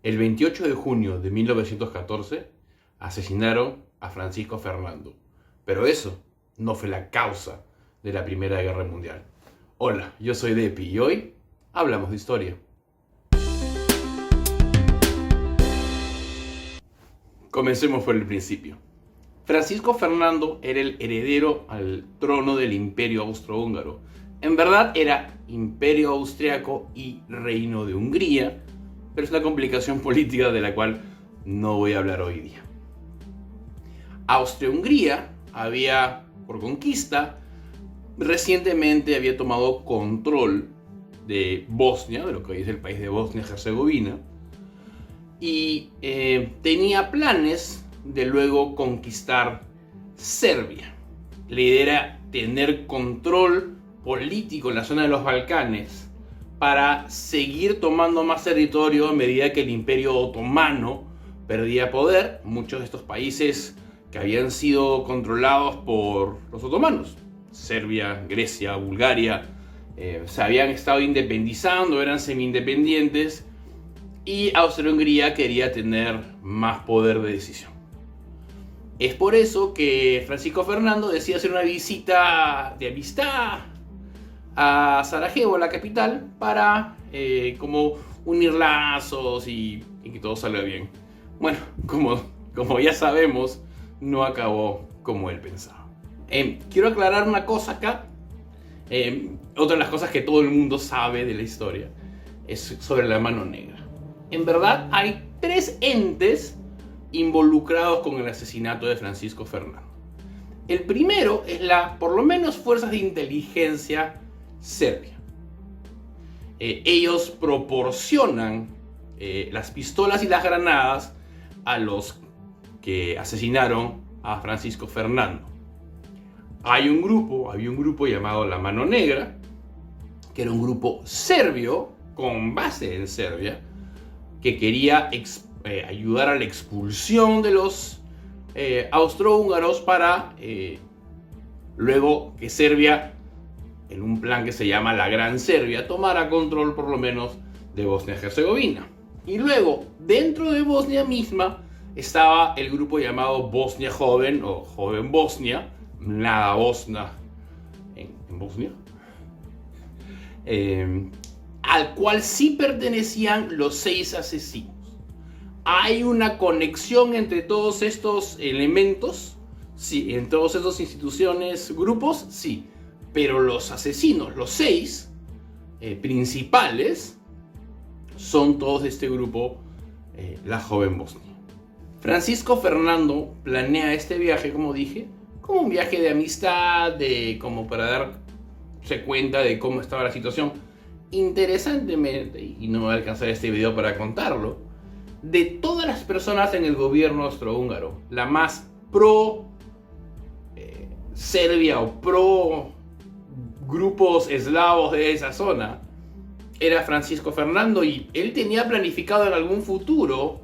El 28 de junio de 1914 asesinaron a Francisco Fernando, pero eso no fue la causa de la Primera Guerra Mundial. Hola, yo soy Depi y hoy hablamos de historia. Comencemos por el principio. Francisco Fernando era el heredero al trono del Imperio Austrohúngaro. En verdad era Imperio Austriaco y Reino de Hungría, pero es una complicación política de la cual no voy a hablar hoy día. Austria-Hungría había, por conquista, recientemente había tomado control de Bosnia, de lo que hoy es el país de Bosnia-Herzegovina, y tenía planes de luego conquistar Serbia. La idea era tener control político en la zona de los Balcanes para seguir tomando más territorio a medida que el Imperio Otomano perdía poder. Muchos de estos países que habían sido controlados por los otomanos, Serbia, Grecia, Bulgaria, se habían estado independizando, eran semi-independientes, y Austria-Hungría quería tener más poder de decisión. Es por eso que Francisco Fernando decide hacer una visita de amistad a Sarajevo, la capital, para como unir lazos y que todo salga bien. Bueno, como ya sabemos, no acabó como él pensaba. Quiero aclarar una cosa acá. Otra de las cosas que todo el mundo sabe de la historia es sobre la mano negra. En verdad hay tres entes involucrados con el asesinato de Francisco Fernando. El primero es por lo menos, fuerzas de inteligencia serbia. Ellos proporcionan las pistolas y las granadas a los que asesinaron a Francisco Fernando. Había un grupo llamado La Mano Negra, que era un grupo serbio con base en Serbia, que quería ayudar a la expulsión de los austrohúngaros para luego que Serbia, en un plan que se llama la Gran Serbia, tomara control por lo menos de Bosnia-Herzegovina. Y luego, dentro de Bosnia misma, estaba el grupo llamado Bosnia Joven o Joven Bosnia, nada Bosnia en Bosnia, al cual sí pertenecían los 6 asesinos. ¿Hay una conexión entre todos estos elementos? Sí, en todas estas instituciones, grupos, sí. Pero los asesinos, los 6 principales, son todos de este grupo, la Joven Bosnia. Francisco Fernando planea este viaje, como dije, como un viaje de amistad, como para darse cuenta de cómo estaba la situación. Interesantemente, y no me va a alcanzar este video para contarlo, de todas las personas en el gobierno austrohúngaro, la más pro Serbia o pro grupos eslavos de esa zona era Francisco Fernando, y él tenía planificado en algún futuro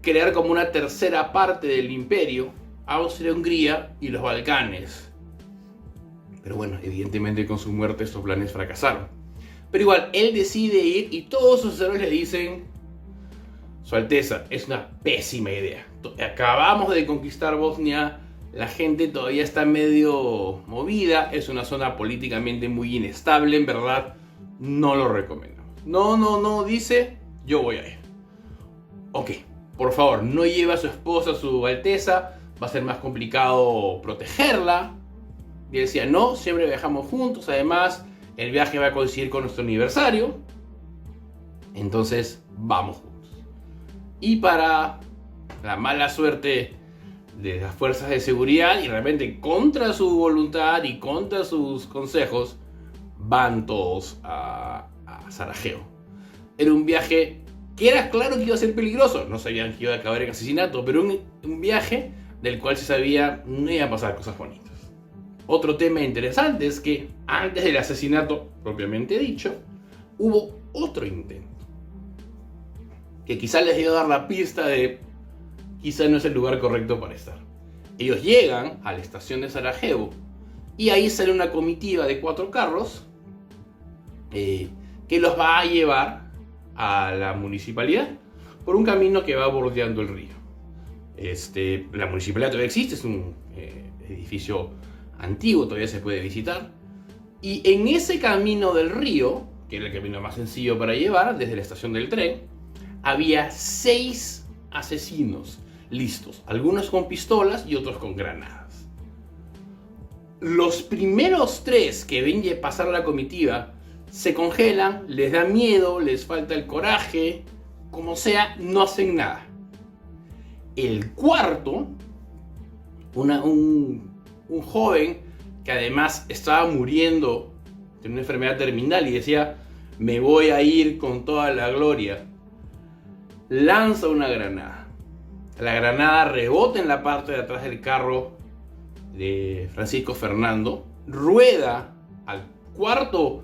crear como una tercera parte del imperio, Austria-Hungría y los Balcanes. Pero bueno, evidentemente con su muerte estos planes fracasaron. Pero igual, él decide ir y todos sus asesores le dicen: Su Alteza, es una pésima idea. Acabamos de conquistar Bosnia, la gente todavía está medio movida, es una zona políticamente muy inestable, en verdad, no lo recomiendo. No, dice, yo voy a ir. Ok, por favor, no lleve a su esposa, Su Alteza, va a ser más complicado protegerla. Y él decía: no, siempre viajamos juntos, además el viaje va a coincidir con nuestro aniversario, entonces vamos juntos. Y para la mala suerte de las fuerzas de seguridad, y realmente contra su voluntad y contra sus consejos, van todos a Sarajevo. Era un viaje que era claro que iba a ser peligroso, no sabían que iba a acabar en asesinato, pero un viaje del cual se sabía no iba a pasar cosas bonitas. Otro tema interesante es que antes del asesinato propiamente dicho, hubo otro intento que quizás les dio a dar la pista de quizás no es el lugar correcto para estar. Ellos llegan a la estación de Sarajevo y ahí sale una comitiva de 4 carros que los va a llevar a la municipalidad, por un camino que va bordeando el río. La municipalidad todavía existe, es un edificio antiguo, todavía se puede visitar. Y en ese camino del río, que era el camino más sencillo para llevar, desde la estación del tren, había 6 asesinos listos, algunos con pistolas y otros con granadas. Los primeros 3 que ven pasar la comitiva se congelan, les da miedo, les falta el coraje, como sea, no hacen nada. El cuarto, un joven que además estaba muriendo de una enfermedad terminal y decía, me voy a ir con toda la gloria, lanza una granada. La granada rebota en la parte de atrás del carro de Francisco Fernando, rueda al cuarto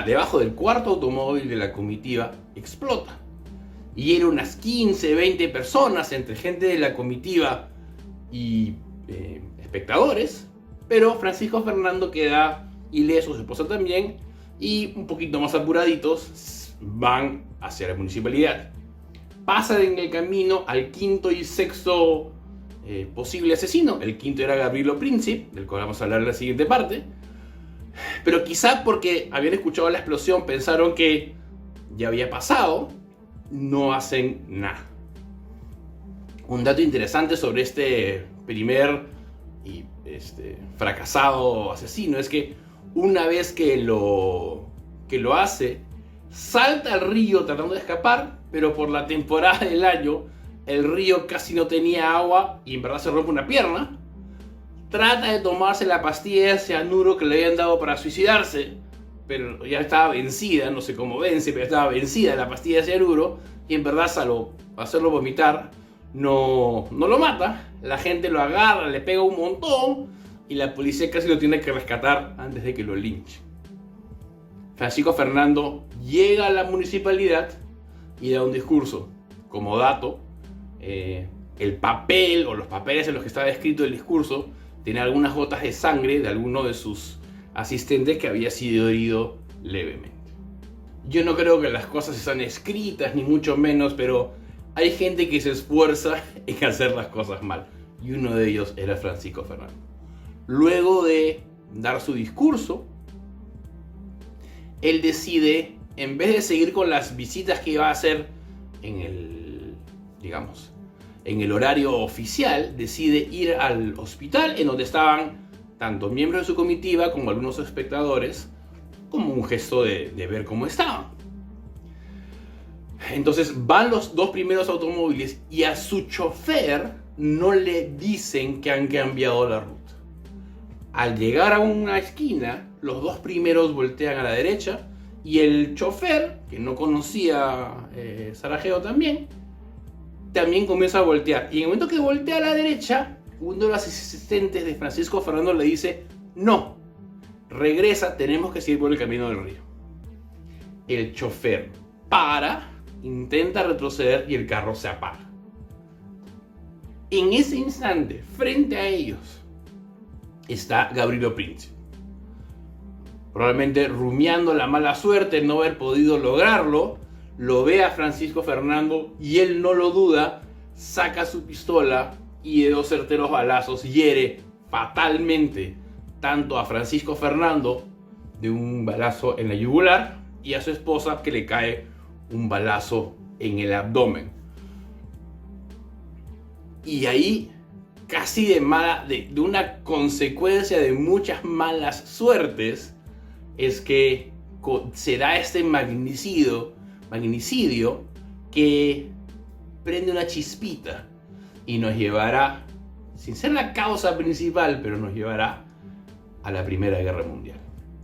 debajo del cuarto automóvil de la comitiva, explota. Y eran unas 15, 20 personas, entre gente de la comitiva y espectadores. Pero Francisco Fernando queda ileso, su esposa también, y un poquito más apuraditos van hacia la municipalidad. Pasan en el camino al quinto y sexto posible asesino. El quinto era Gabrielo Princip, del cual vamos a hablar en la siguiente parte. Pero quizá porque habían escuchado la explosión, pensaron que ya había pasado, no hacen nada. Un dato interesante sobre este primer y fracasado asesino es que una vez que lo hace, salta al río tratando de escapar, pero por la temporada del año el río casi no tenía agua y en verdad se rompe una pierna. Trata de tomarse la pastilla de cianuro que le habían dado para suicidarse, pero ya estaba vencida, no sé cómo vence, pero estaba vencida la pastilla de cianuro y en verdad salvo hacerlo vomitar no lo mata. La gente lo agarra, le pega un montón y la policía casi lo tiene que rescatar antes de que lo linche. Francisco Fernando llega a la municipalidad y da un discurso. Como dato, el papel o los papeles en los que estaba escrito el discurso tenía algunas gotas de sangre de alguno de sus asistentes que había sido herido levemente. Yo no creo que las cosas están escritas, ni mucho menos, pero hay gente que se esfuerza en hacer las cosas mal. Y uno de ellos era Francisco Fernando. Luego de dar su discurso, él decide, en vez de seguir con las visitas que iba a hacer en el horario oficial, decide ir al hospital en donde estaban tanto miembros de su comitiva como algunos espectadores, como un gesto de ver cómo estaban. Entonces van los 2 primeros automóviles y a su chofer no le dicen que han cambiado la ruta. Al llegar a una esquina, los 2 primeros voltean a la derecha y el chofer, que no conocía Sarajevo también comienza a voltear. Y en el momento que voltea a la derecha, uno de los asistentes de Francisco Fernando le dice, no, regresa, tenemos que seguir por el camino del río. El chofer para, intenta retroceder y el carro se apaga. En ese instante, frente a ellos, está Gabrielo Princip. Probablemente rumiando la mala suerte de no haber podido lograrlo, lo ve a Francisco Fernando y él no lo duda, saca su pistola y de 2 certeros balazos hiere fatalmente tanto a Francisco Fernando de un balazo en la yugular y a su esposa que le cae un balazo en el abdomen. Y ahí, casi de una consecuencia de muchas malas suertes, es que se da este magnicidio que prende una chispita y nos llevará, sin ser la causa principal, pero nos llevará a la Primera Guerra Mundial.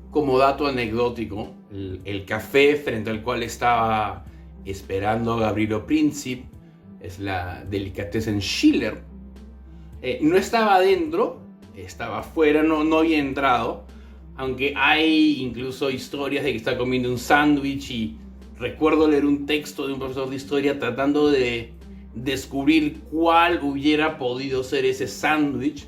Como dato anecdótico, el café frente al cual estaba esperando Gabrielo Princip es la Delicatessen Schiller. No estaba adentro, estaba afuera, no había entrado, aunque hay incluso historias de que está comiendo un sándwich y recuerdo leer un texto de un profesor de historia tratando de descubrir cuál hubiera podido ser ese sándwich.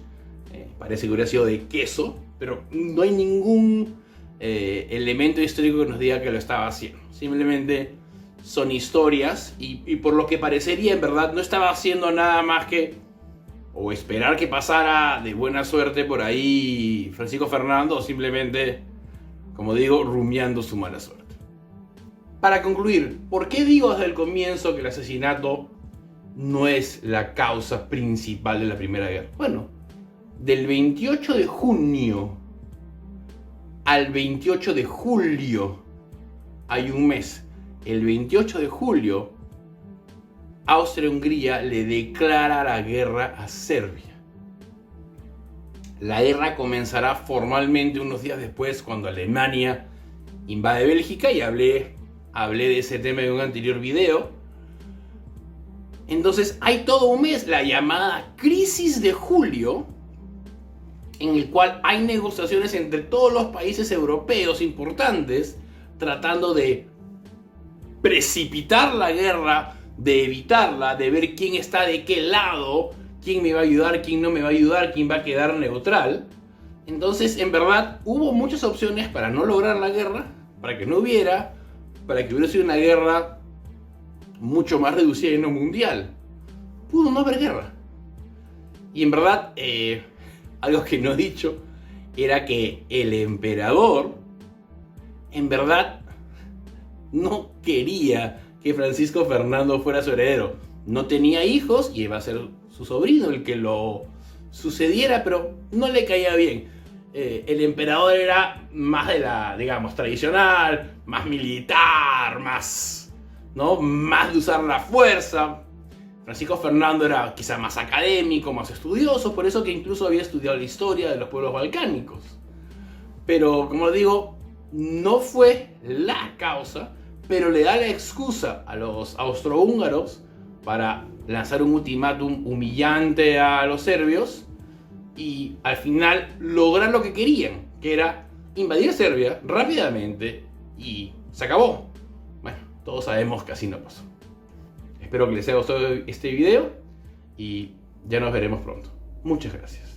Parece que hubiera sido de queso, pero no hay ningún elemento histórico que nos diga que lo estaba haciendo. Simplemente son historias y por lo que parecería en verdad no estaba haciendo nada más que o esperar que pasara de buena suerte por ahí Francisco Fernando o simplemente, como digo, rumiando su mala suerte. Para concluir, ¿por qué digo desde el comienzo que el asesinato no es la causa principal de la Primera Guerra? Bueno, del 28 de junio al 28 de julio hay un mes. El 28 de julio, Austria-Hungría le declara la guerra a Serbia. La guerra comenzará formalmente unos días después cuando Alemania invade Bélgica y hablé de ese tema en un anterior video. Entonces hay todo un mes, la llamada crisis de julio, en el cual hay negociaciones entre todos los países europeos importantes tratando de precipitar la guerra, de evitarla, de ver quién está de qué lado, quién me va a ayudar, quién no me va a ayudar, quién va a quedar neutral. Entonces, en verdad, hubo muchas opciones para no lograr la guerra, para que no hubiera, para que hubiera sido una guerra mucho más reducida y no mundial. Pudo no haber guerra. Y en verdad, algo que no he dicho, era que el emperador, en verdad, no quería que Francisco Fernando fuera su heredero. No tenía hijos y iba a ser su sobrino el que lo sucediera, pero no le caía bien. El emperador era más de la, digamos, tradicional, más militar, más de usar la fuerza. Francisco Fernando era quizá más académico, más estudioso, por eso que incluso había estudiado la historia de los pueblos balcánicos. Pero, como digo, no fue la causa, pero le da la excusa a los austrohúngaros para lanzar un ultimátum humillante a los serbios y al final lograr lo que querían, que era invadir Serbia rápidamente y se acabó. Bueno, todos sabemos que así no pasó. Espero que les haya gustado este video y ya nos veremos pronto. Muchas gracias.